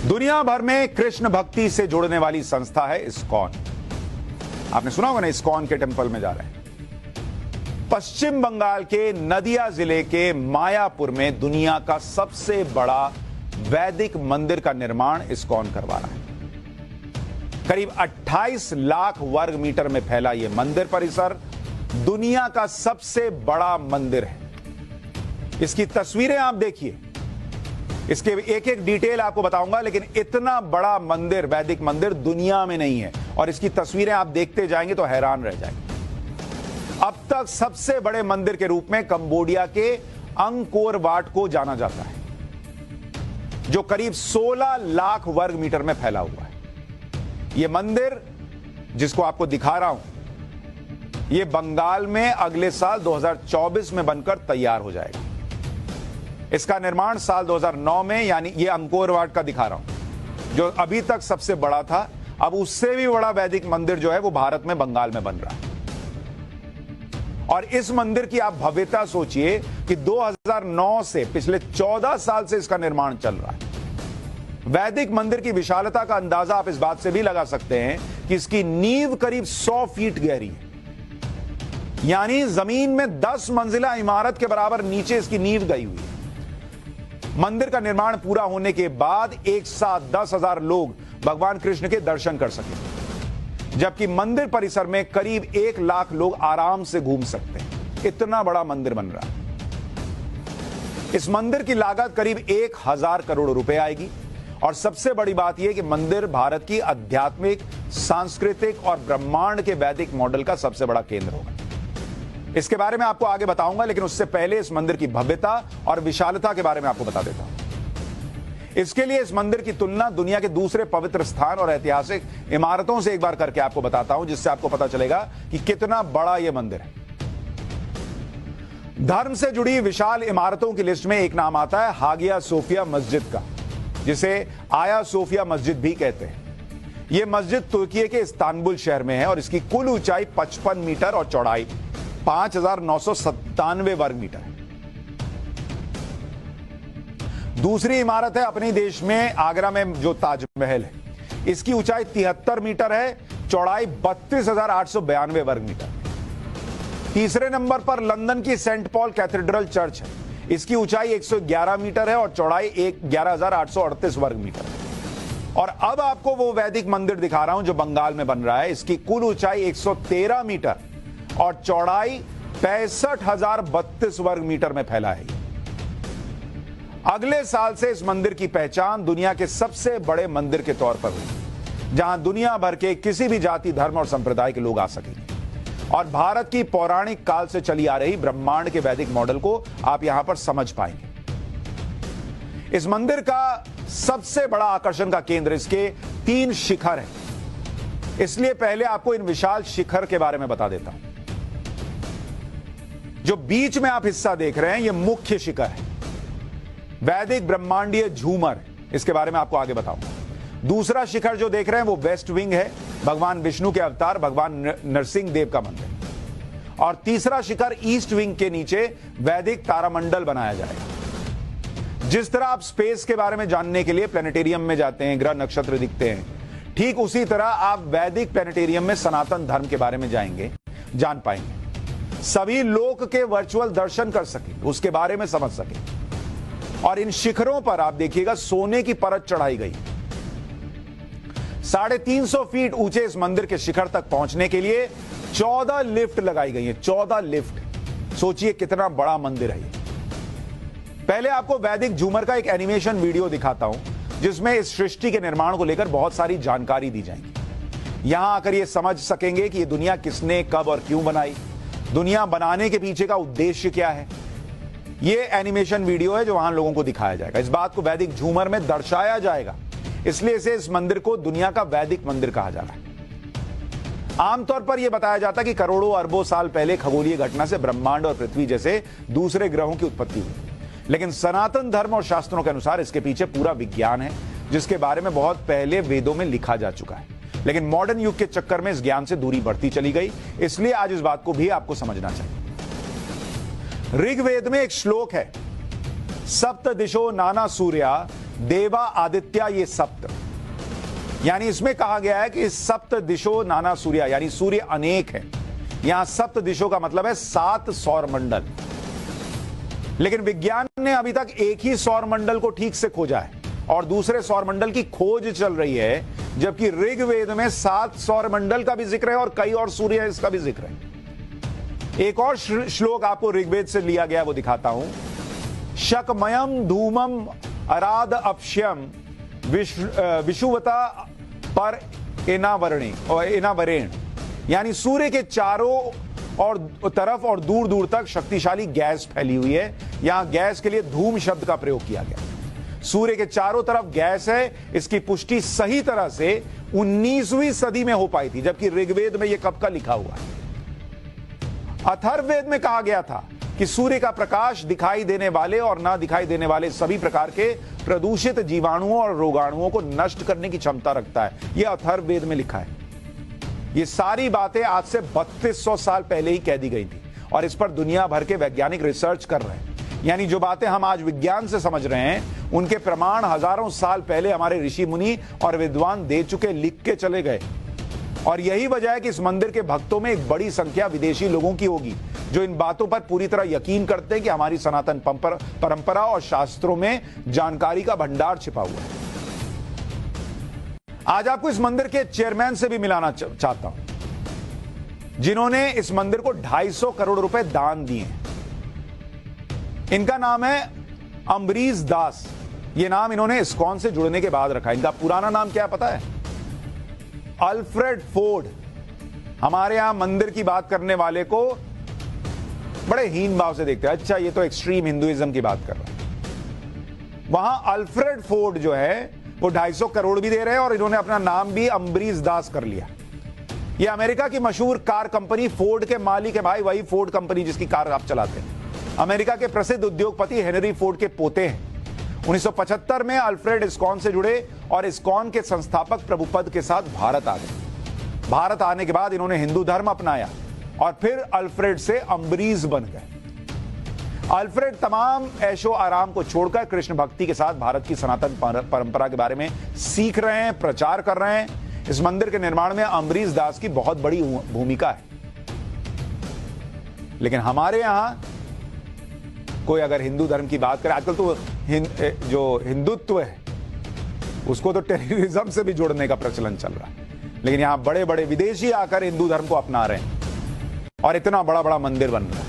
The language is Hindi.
दुनिया भर में कृष्ण भक्ति से जुड़ने वाली संस्था है इस्कॉन। आपने सुना होगा ना, इस्कॉन के टेंपल में जा रहे हैं। पश्चिम बंगाल के नदिया जिले के मायापुर में दुनिया का सबसे बड़ा वैदिक मंदिर का निर्माण इस्कॉन करवा रहा है। करीब 28 लाख वर्ग मीटर में फैला यह मंदिर परिसर दुनिया का सबसे बड़ा मंदिर है। इसकी तस्वीरें आप देखिए, इसके एक एक डिटेल आपको बताऊंगा, लेकिन इतना बड़ा मंदिर, वैदिक मंदिर दुनिया में नहीं है। और इसकी तस्वीरें आप देखते जाएंगे तो हैरान रह जाएंगे। अब तक सबसे बड़े मंदिर के रूप में कंबोडिया के अंकोर वाट को जाना जाता है, जो करीब 16 लाख वर्ग मीटर में फैला हुआ है। यह मंदिर जिसको आपको दिखा रहा हूं, यह बंगाल में अगले साल 2024 में बनकर तैयार हो जाएगा। इसका निर्माण साल 2009 में, यानी ये अंकोर वाट का दिखा रहा हूं, जो अभी तक सबसे बड़ा था। अब उससे भी बड़ा वैदिक मंदिर जो है वो भारत में बंगाल में बन रहा है। और इस मंदिर की आप भव्यता सोचिए कि 2009 से पिछले 14 साल से इसका निर्माण चल रहा है। वैदिक मंदिर की विशालता का अंदाजा आप इस बात से भी लगा सकते हैं कि इसकी नींव करीब 100 फीट गहरी है, यानी जमीन में 10 मंजिला इमारत के बराबर नीचे इसकी नींव गई हुई है। मंदिर का निर्माण पूरा होने के बाद एक साथ 10,000 लोग भगवान कृष्ण के दर्शन कर सकेंगे, जबकि मंदिर परिसर में करीब 1 लाख लोग आराम से घूम सकते हैं। इतना बड़ा मंदिर बन रहा है। इस मंदिर की लागत करीब 1,000 करोड़ रुपए आएगी। और सबसे बड़ी बात यह कि मंदिर भारत की आध्यात्मिक, सांस्कृतिक और ब्रह्मांड के वैदिक मॉडल का सबसे बड़ा केंद्र होगा। इसके बारे में आपको आगे बताऊंगा, लेकिन उससे पहले इस मंदिर की भव्यता और विशालता के बारे में आपको बता देता हूं। इसके लिए इस मंदिर की तुलना दुनिया के दूसरे पवित्र स्थान और ऐतिहासिक इमारतों से एक बार करके आपको बताता हूं, जिससे आपको पता चलेगा कि कितना बड़ा यह मंदिर है। धर्म से जुड़ी विशाल इमारतों की लिस्ट में एक नाम आता है हागिया सोफिया मस्जिद का, जिसे आया सोफिया मस्जिद भी कहते हैं। यह मस्जिद तुर्की के इस्तांबुल शहर में है और इसकी कुल ऊंचाई 55 मीटर और चौड़ाई 5,997 वर्ग मीटर है। दूसरी इमारत है अपने देश में आगरा में जो ताजमहल है। इसकी ऊंचाई 73 मीटर है, चौड़ाई 32,892 वर्ग मीटर। तीसरे नंबर पर लंदन की सेंट पॉल कैथेड्रल चर्च है। इसकी ऊंचाई 111 मीटर है और चौड़ाई 11,838 वर्ग मीटर है। और अब आपको वो वैदिक मंदिर दिखा रहा हूं जो बंगाल में बन रहा है। इसकी कुल ऊंचाई 113 मीटर और चौड़ाई 65,032 वर्ग मीटर में फैला है। अगले साल से इस मंदिर की पहचान दुनिया के सबसे बड़े मंदिर के तौर पर हुई, जहां दुनिया भर के किसी भी जाति, धर्म और संप्रदाय के लोग आ सकेंगे। और भारत की पौराणिक काल से चली आ रही ब्रह्मांड के वैदिक मॉडल को आप यहां पर समझ पाएंगे। इस मंदिर का सबसे बड़ा आकर्षण का केंद्र इसके 3 शिखर है। इसलिए पहले आपको इन विशाल शिखर के बारे में बता देता हूं। जो बीच में आप हिस्सा देख रहे हैं, यह मुख्य शिखर है, वैदिक ब्रह्मांडीय झूमर। इसके बारे में आपको आगे बताऊंगा। दूसरा शिखर जो देख रहे हैं वो वेस्ट विंग है, भगवान विष्णु के अवतार भगवान नरसिंह देव का मंदिर। और तीसरा शिखर ईस्ट विंग के नीचे वैदिक तारामंडल बनाया जाएगा। जिस तरह आप स्पेस के बारे में जानने के लिए प्लेनेटेरियम में जाते हैं, ग्रह नक्षत्र दिखते हैं, ठीक उसी तरह आप वैदिक प्लेनेटेरियम में सनातन धर्म के बारे में जान पाएंगे। सभी लोक के वर्चुअल दर्शन कर सकेंगे, उसके बारे में समझ सकेंगे। और इन शिखरों पर आप देखिएगा सोने की परत चढ़ाई गई। 350 फीट ऊंचे इस मंदिर के शिखर तक पहुंचने के लिए 14 लिफ्ट लगाई गई है। 14 लिफ्ट। सोचिए कितना बड़ा मंदिर है ये। पहले आपको वैदिक झूमर का एक एनिमेशन वीडियो दिखाता हूं, जिसमें इस सृष्टि के निर्माण को लेकर बहुत सारी जानकारी दी जाएगी। यहां आकर ये समझ सकेंगे कि ये दुनिया किसने, कब और क्यों बनाई, दुनिया बनाने के पीछे का उद्देश्य क्या है। यह एनिमेशन वीडियो है जो वहां लोगों को दिखाया जाएगा। इस बात को वैदिक झूमर में दर्शाया जाएगा, इसलिए इस मंदिर को दुनिया का वैदिक मंदिर कहा जा रहा है। आमतौर पर यह बताया जाता है कि करोड़ों अरबों साल पहले खगोलीय घटना से ब्रह्मांड और पृथ्वी जैसे दूसरे ग्रहों की उत्पत्ति हुई, लेकिन सनातन धर्म और शास्त्रों के अनुसार इसके पीछे पूरा विज्ञान है, जिसके बारे में बहुत पहले वेदों में लिखा जा चुका है। लेकिन मॉडर्न युग के चक्कर में इस ज्ञान से दूरी बढ़ती चली गई, इसलिए आज इस बात को भी आपको समझना चाहिए। ऋग्वेद में एक श्लोक है, सप्त दिशो नाना सूर्या देवा आदित्य ये सप्त, यानी इसमें कहा गया है कि सप्त दिशो नाना सूर्या, यानी सूर्य अनेक है। यहां सप्त दिशों का मतलब है 7 सौर मंडल। लेकिन विज्ञान ने अभी तक एक ही सौर मंडल को ठीक से खोजा है और दूसरे सौर मंडल की खोज चल रही है, जबकि ऋग्वेद में 7 सौर मंडल का भी जिक्र है और कई और सूर्य है इसका भी जिक्र है। एक और श्लोक आपको ऋग्वेद से लिया गया, वो दिखाता हूं। शकमयम धूमम अराद अपश्यम विषुवता पर एनावरेण, यानी सूर्य के चारों और तरफ और दूर दूर तक शक्तिशाली गैस फैली हुई है। यहां गैस के लिए धूम शब्द का प्रयोग किया गया। सूर्य के चारों तरफ गैस है, इसकी पुष्टि सही तरह से 19वीं सदी में हो पाई थी, जबकि ऋग्वेद में यह कब का लिखा हुआ है। अथर्ववेद में कहा गया था कि सूर्य का प्रकाश दिखाई देने वाले और ना दिखाई देने वाले सभी प्रकार के प्रदूषित जीवाणुओं और रोगाणुओं को नष्ट करने की क्षमता रखता है। यह अथर्ववेद में लिखा है। ये सारी बातें आज से 3200 साल पहले ही कह दी गई थी और इस पर दुनिया भर के वैज्ञानिक रिसर्च कर रहे हैं। यानी जो बातें हम आज विज्ञान से समझ रहे हैं, उनके प्रमाण हजारों साल पहले हमारे ऋषि मुनि और विद्वान दे चुके, लिख के चले गए। और यही वजह है कि इस मंदिर के भक्तों में एक बड़ी संख्या विदेशी लोगों की होगी, जो इन बातों पर पूरी तरह यकीन करते हैं कि हमारी सनातन परंपरा और शास्त्रों में जानकारी का भंडार छिपा हुआ है। आज आपको इस मंदिर के चेयरमैन से भी मिलाना चाहता हूं, जिन्होंने इस मंदिर को 250 करोड़ रुपए दान दिए। इनका नाम है अम्बरीश दास। यह नाम इन्होंने इस्कॉन से जुड़ने के बाद रखा। इनका पुराना नाम क्या पता है? Alfred Ford. हमारे यहां मंदिर की बात करने वाले को बड़े हीन भाव से देखते हैं। अच्छा, ये तो एक्सट्रीम हिंदुइज्म की बात कर रहा है। वहां अल्फ्रेड फोर्ड जो है वो 250 करोड़ भी दे रहे हैं और इन्होंने अपना नाम भी अम्बरीश दास कर लिया। ये अमेरिका की मशहूर कार कंपनी फोर्ड के मालिक है भाई, वही फोर्ड कंपनी जिसकी कार आप चलाते हैं। अमेरिका के प्रसिद्ध उद्योगपति हेनरी फोर्ड के पोते हैं। 1975 में अल्फ्रेड इस्कॉन से जुड़े और इस्कॉन के संस्थापक प्रभुपद के साथ भारत आ गए। भारत आने के बाद इन्होंने हिंदू धर्म अपनाया और फिर अल्फ्रेड से अम्बरीश बन गए। अल्फ्रेड तमाम ऐशो आराम को छोड़कर कृष्ण भक्ति के साथ भारत की सनातन परंपरा के बारे में सीख रहे हैं, प्रचार कर रहे हैं। इस मंदिर के निर्माण में अम्बरीश दास की बहुत बड़ी भूमिका है। लेकिन हमारे यहां कोई अगर हिंदू धर्म की बात करे, आजकल तो जो हिंदुत्व है उसको तो टेररिज्म से भी जोड़ने का प्रचलन चल रहा है। लेकिन यहां बड़े बड़े विदेशी आकर हिंदू धर्म को अपना रहे हैं और इतना बड़ा बड़ा मंदिर बन रहा है।